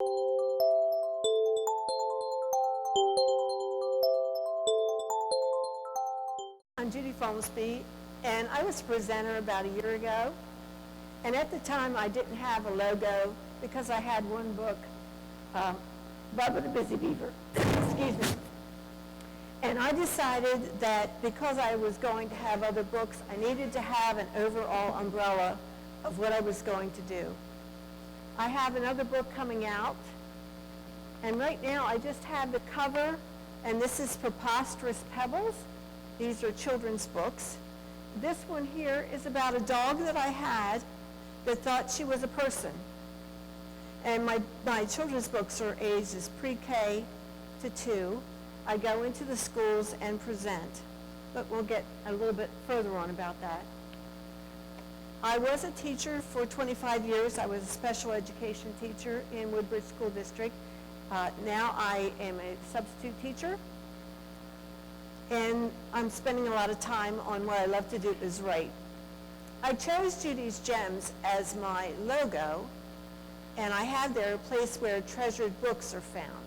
I'm Judy Folmsby, and I was a presenter about a year ago. And at the time, I didn't have a logo because I had one book, Bubba the Busy Beaver. Excuse me. And I decided that because I was going to have other books, I needed to have an overall umbrella of what I was going to do. I have another book coming out, and right now I just have the cover, and this is Preposterous Pebbles. These are children's books. This one here is about a dog that I had that thought she was a person. And my children's books are ages pre-K to 2. I go into the schools and present, but we'll get a little bit further on about that. I was a teacher for 25 years. I was a special education teacher in Woodbridge School District. Now I am a substitute teacher. And I'm spending a lot of time on what I love to do is write. I chose Judisjems as my logo, and I have there a place where treasured books are found.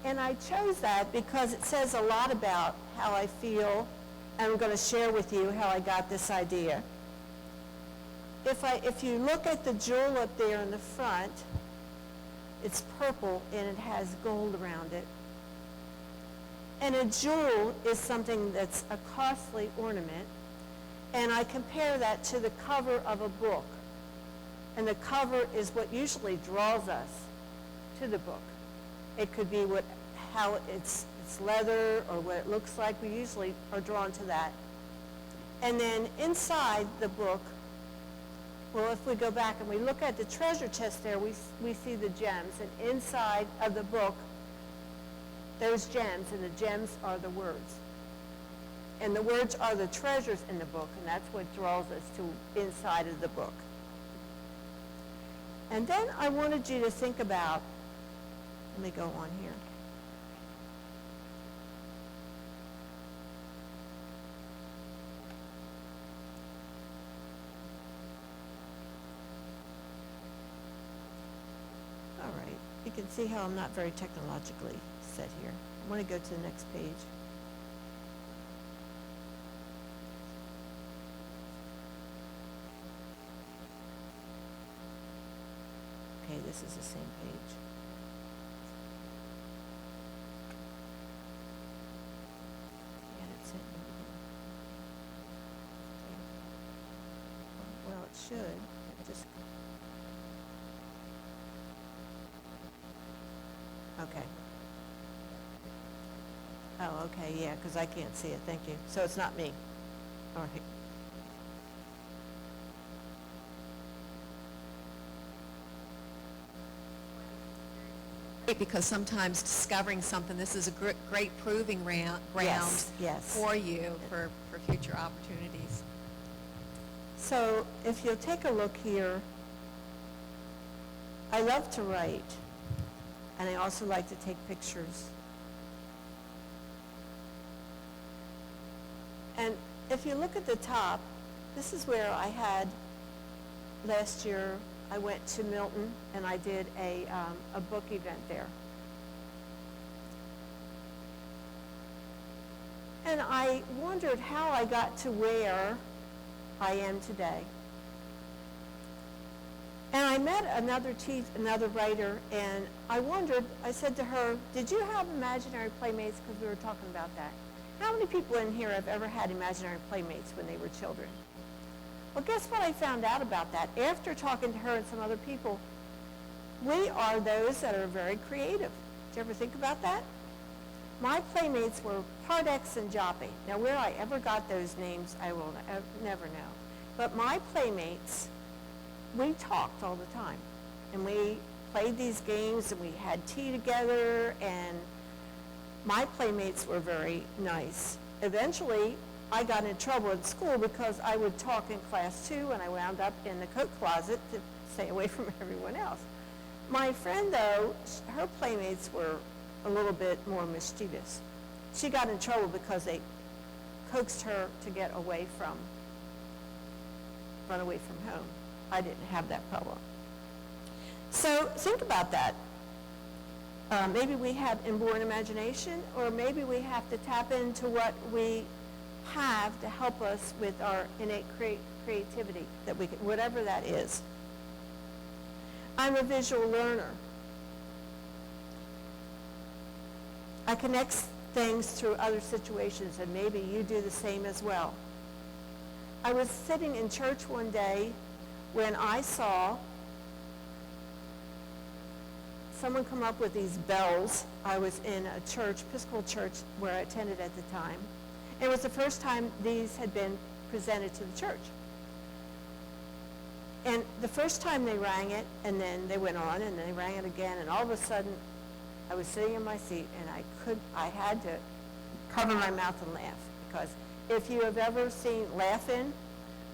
And I chose that because it says a lot about how I feel, and I'm going to share with you how I got this idea. If you look at the jewel up there in the front, it's purple and it has gold around it. And a jewel is something that's a costly ornament, and I compare that to the cover of a book. And the cover is what usually draws us to the book. It could be how it's leather or what it looks like. We usually are drawn to that. And then inside the book, well, if we go back and we look at the treasure chest there, we see the gems. And inside of the book, those gems, and the gems are the words. And the words are the treasures in the book, and that's what draws us to inside of the book. And then I wanted you to think about, let me go on here. All right, you can see how I'm not very technologically set here. I want to go to the next page. Okay, this is the same page. Well, it should. Okay. Oh, okay, yeah, because I can't see it. Thank you. So it's not me. All right. Because sometimes discovering something, this is a great proving ground Yes. for you for future opportunities. So if you'll take a look here, I love to write, and I also like to take pictures. And if you look at the top, this is where I had, last year, I went to Milton and I did a book event there. And I wondered how I got to where I am today. And I met another writer, and I wondered, I said to her, did you have imaginary playmates? Because we were talking about that. How many people in here have ever had imaginary playmates when they were children? Well, guess what I found out about that? After talking to her and some other people, we are those that are very creative. Did you ever think about that? My playmates were Pardex and Joppy. Now, where I ever got those names, I will never know. But my playmates, we talked all the time. And we played these games, and we had tea together, and my playmates were very nice. Eventually, I got in trouble at school because I would talk in class too, and I wound up in the coat closet to stay away from everyone else. My friend, though, her playmates were a little bit more mischievous. She got in trouble because they coaxed her to run away from home. I didn't have that problem. So think about that. Maybe we have inborn imagination, or maybe we have to tap into what we have to help us with our innate creativity, that we can, whatever that is. I'm a visual learner. I connect things through other situations, and maybe you do the same as well. I was sitting in church one day when I saw someone come up with these bells. I was in a church, Episcopal church, where I attended at the time. It was the first time these had been presented to the church. And the first time they rang it, and then they went on, and then they rang it again, and all of a sudden, I was sitting in my seat, and I had to cover my mouth and laugh, because if you have ever seen Laugh-In,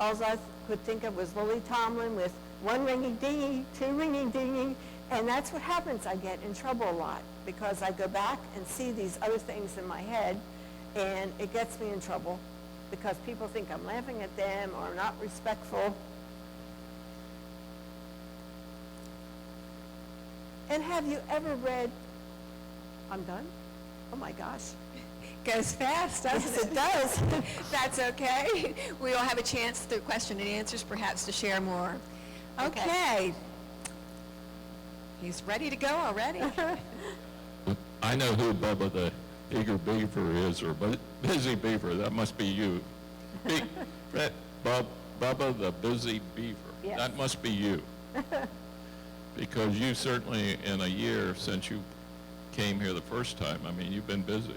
all I could think of was Lily Tomlin with one ringing dingy, two ringing dingy, and that's what happens. I get in trouble a lot, because I go back and see these other things in my head, and it gets me in trouble, because people think I'm laughing at them or not respectful. And have you ever read, I'm done? Oh my gosh. Goes fast, doesn't Yes, it? it does. That's okay. We will have a chance through question and answers perhaps to share more. Okay. He's ready to go already. I know who Bubba the Eager Beaver is, or Busy Beaver. That must be you. Bubba the Busy Beaver. Yes. That must be you. Because you certainly, in a year since you came here the first time, I mean, you've been busy,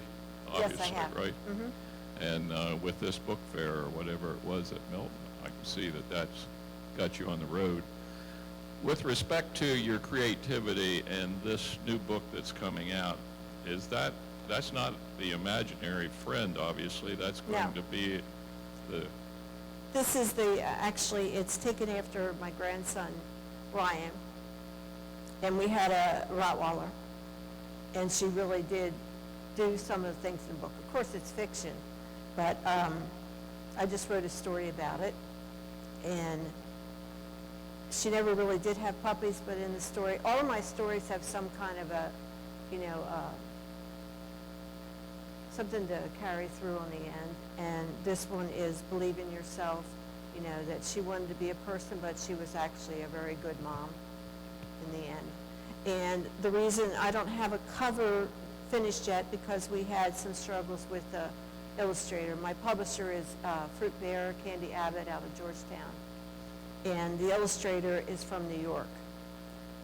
obviously, yes, I have. right? Mm-hmm. And with this book fair or whatever it was at Milton, I can see that that's got you on the road. With respect to your creativity and this new book that's coming out, that's not the imaginary friend, obviously. That's going No. to be the... This is actually, it's taken after my grandson, Ryan. And we had a Rottweiler. And she really did do some of the things in the book. Of course, it's fiction, but I just wrote a story about it. And she never really did have puppies, but in the story, all of my stories have some kind of a, something to carry through on the end. And this one is believe in yourself, that she wanted to be a person, but she was actually a very good mom in the end. And the reason I don't have a cover finished yet, because we had some struggles with the illustrator. My publisher is Fruit Bear, Candy Abbott out of Georgetown. And the illustrator is from New York.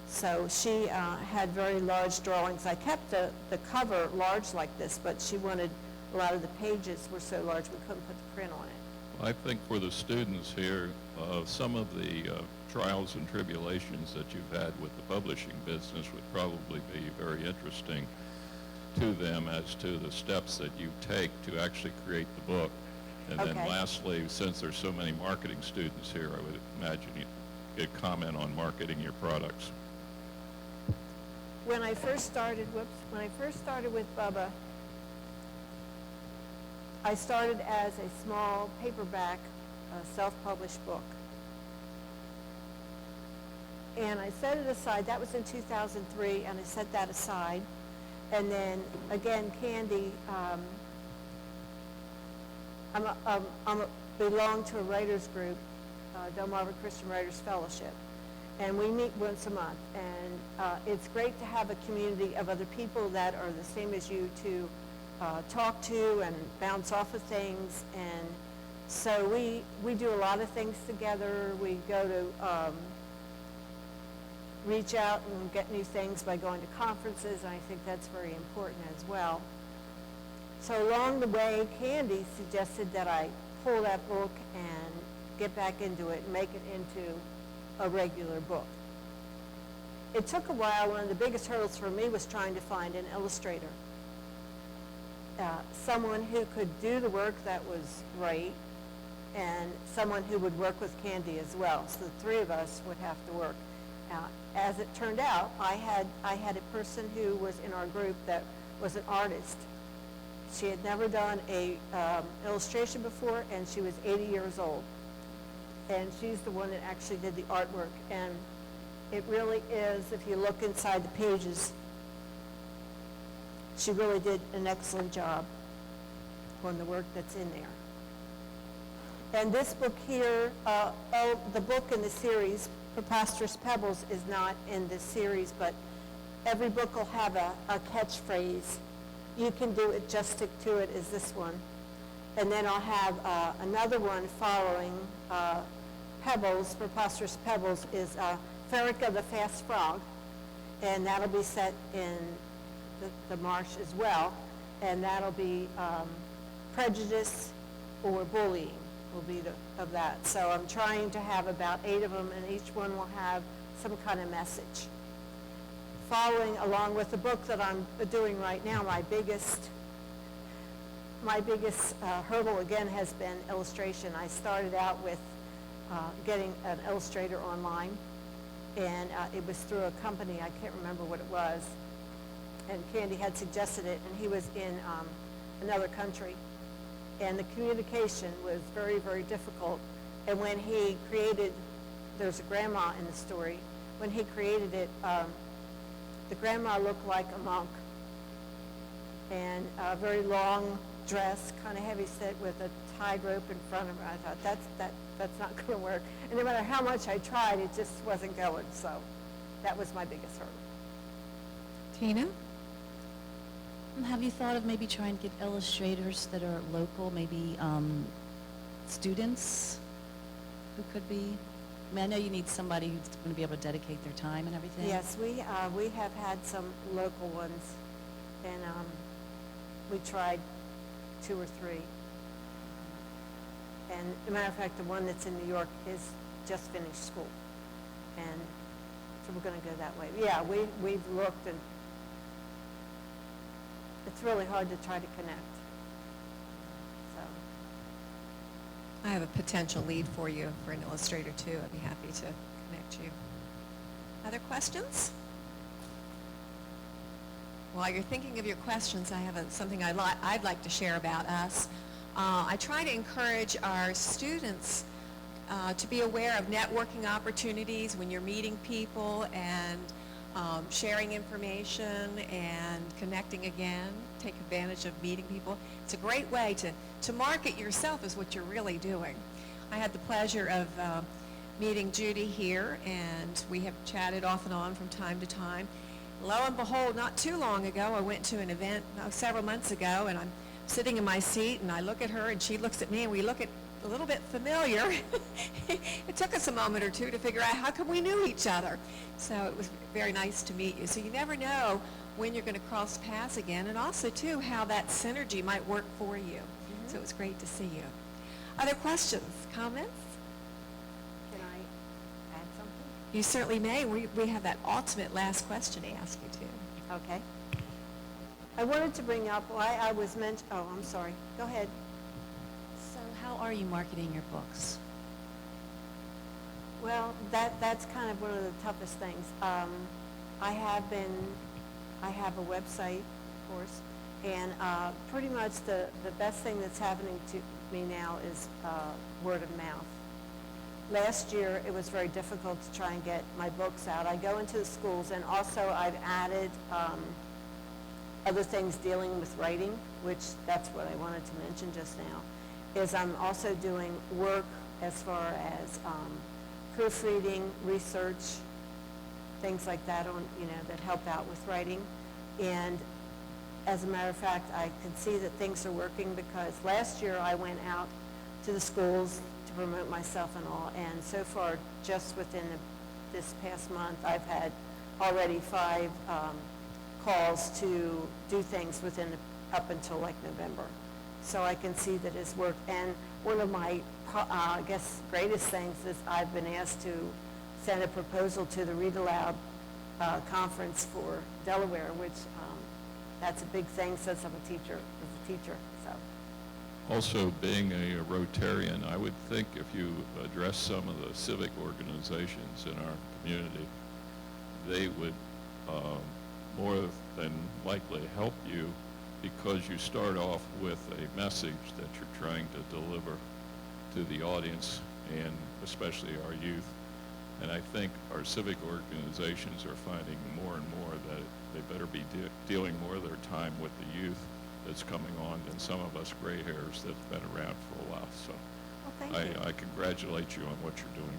So she had very large drawings. I kept the cover large like this, but she wanted, a lot of the pages were so large we couldn't put the print on it. I think for the students here, some of the trials and tribulations that you've had with the publishing business would probably be very interesting to them as to the steps that you take to actually create the book. And then Okay. lastly, since there's so many marketing students here, I would imagine you could comment on marketing your products. When I first started with Bubba, I started as a small paperback, self-published book. And I set it aside. That was in 2003, and I set that aside. And then, again, Candy, I belong to a writers group, Delaware Christian Writers Fellowship. And we meet once a month. And it's great to have a community of other people that are the same as you to talk to and bounce off of things. And so we do a lot of things together. We go to reach out and get new things by going to conferences, and I think that's very important as well. So along the way, Candy suggested that I pull that book and get back into it and make it into a regular book. It took a while. One of the biggest hurdles for me was trying to find an illustrator. Someone who could do the work that was right, and someone who would work with Candy as well. So the three of us would have to work. As it turned out, I had a person who was in our group that was an artist. She had never done a illustration before, and she was 80 years old. And she's the one that actually did the artwork. And It really is, if you look inside the pages, she really did an excellent job on the work that's in there. And this book here, the book in the series, Preposterous Pebbles, is not in this series, but every book will have a catchphrase. You Can Do It, Just Stick to It is this one. And then I'll have another one following Pebbles, Preposterous Pebbles, is Ferrica the Fast Frog. And that'll be set in the marsh as well. And that'll be Prejudice or Bullying will be of that. So I'm trying to have about 8 of them, and each one will have some kind of message. Following along with the book that I'm doing right now, my biggest hurdle again has been illustration. I started out with getting an illustrator online, and it was through a company, I can't remember what it was, and Candy had suggested it, and he was in another country, and the communication was very, very difficult. And when he created, there's a grandma in the story, when he created it, the grandma looked like a monk, and a very long dress, kind of heavy set with a tied rope in front of her. I thought, that's not going to work. And no matter how much I tried, it just wasn't going. So that was my biggest hurdle. Tina? Have you thought of maybe trying to get illustrators that are local, maybe students who could be? I mean, I know you need somebody who's going to be able to dedicate their time and everything. Yes, we have had some local ones, and we tried 2 or 3. And as a matter of fact, the one that's in New York is just finished school, and so we're going to go that way. Yeah, we've looked, and it's really hard to try to connect. So I have a potential lead for you for an illustrator too. I'd be happy to connect you. Other questions? While you're thinking of your questions, I have something I'd like to share about us. I try to encourage our students to be aware of networking opportunities when you're meeting people and sharing information and connecting again. Take advantage of meeting people. It's a great way to market yourself as what you're really doing. I had the pleasure of meeting Judy here, and we have chatted off and on from time to time. Lo and behold, not too long ago, I went to an event several months ago, and I'm sitting in my seat, and I look at her, and she looks at me, and we look at a little bit familiar. It took us a moment or two to figure out how come we knew each other. So it was very nice to meet you. So you never know when you're going to cross paths again, and also, too, how that synergy might work for you. Mm-hmm. So it was great to see you. Other questions, comments? can I add something? You certainly may. We have that ultimate last question to ask you, too. Okay. I wanted to bring up why I was oh, I'm sorry. Go ahead. So how are you marketing your books? Well, that's kind of one of the toughest things. I have a website, of course, and pretty much the best thing that's happening to me now is word of mouth. Last year, it was very difficult to try and get my books out. I go into the schools, and also I've added other things dealing with writing, which that's what I wanted to mention just now, is I'm also doing work as far as proofreading, research, things like that that help out with writing. And as a matter of fact, I can see that things are working, because last year I went out to the schools to promote myself and all, and so far, just within this past month, I've had already 5 calls to do things up until like November. So I can see that it's worked. And one of my, I guess, greatest things is I've been asked to send a proposal to the Read Aloud conference for Delaware, which that's a big thing since I'm a teacher. So. Also, being a Rotarian, I would think if you address some of the civic organizations in our community, they would more than likely help you, because you start off with a message that you're trying to deliver to the audience, and especially our youth. And I think our civic organizations are finding more and more that they better be dealing more of their time with the youth that's coming on than some of us gray hairs that've been around for a while. So Well, thank you. I congratulate you on what you're doing.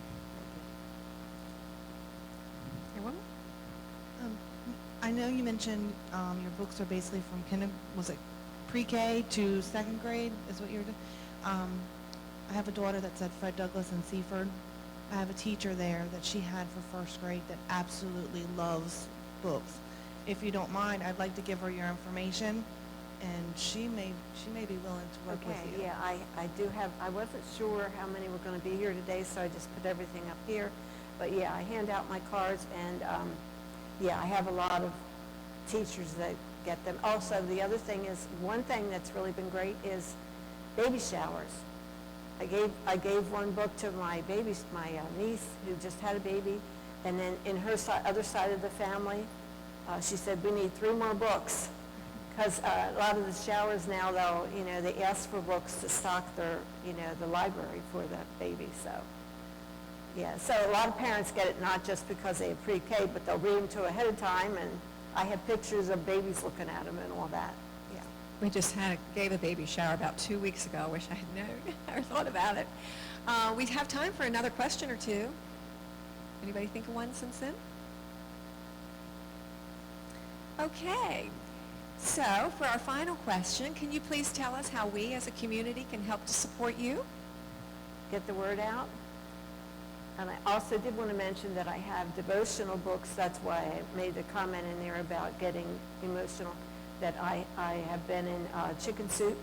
Anyone? I know you mentioned your books are basically from was it pre-K to second grade is what you're doing? I have a daughter that's at Fred Douglass in Seaford. I have a teacher there that she had for first grade that absolutely loves books. If you don't mind, I'd like to give her your information, and she may be willing to work with Okay, you. yeah, I do have, I wasn't sure how many were going to be here today, so I just put everything up here. But yeah, I hand out my cards, and yeah, I have a lot of teachers that get them. Also, the other thing is, one thing that's really been great is baby showers. I gave one book to my niece who just had a baby, and then in her other side of the family, she said, we need 3 more books. Because a lot of the showers now, they ask for books to stock their, the library for the baby, so. Yeah, so a lot of parents get it not just because they have pre-K, but they'll read them to ahead of time, and I have pictures of babies looking at them and all that, yeah. We just gave a baby shower about 2 weeks ago. I wish I had known or thought about it. We have time for another question or two. Anybody think of one since then? Okay. So for our final question, can you please tell us how we as a community can help to support you? Get the word out. And I also did want to mention that I have devotional books. That's why I made the comment in there about getting emotional, that I have been in Chicken Soup,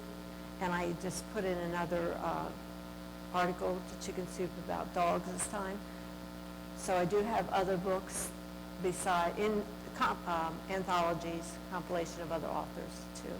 and I just put in another article to Chicken Soup about dogs this time. So I do have other books anthologies, compilation of other authors too.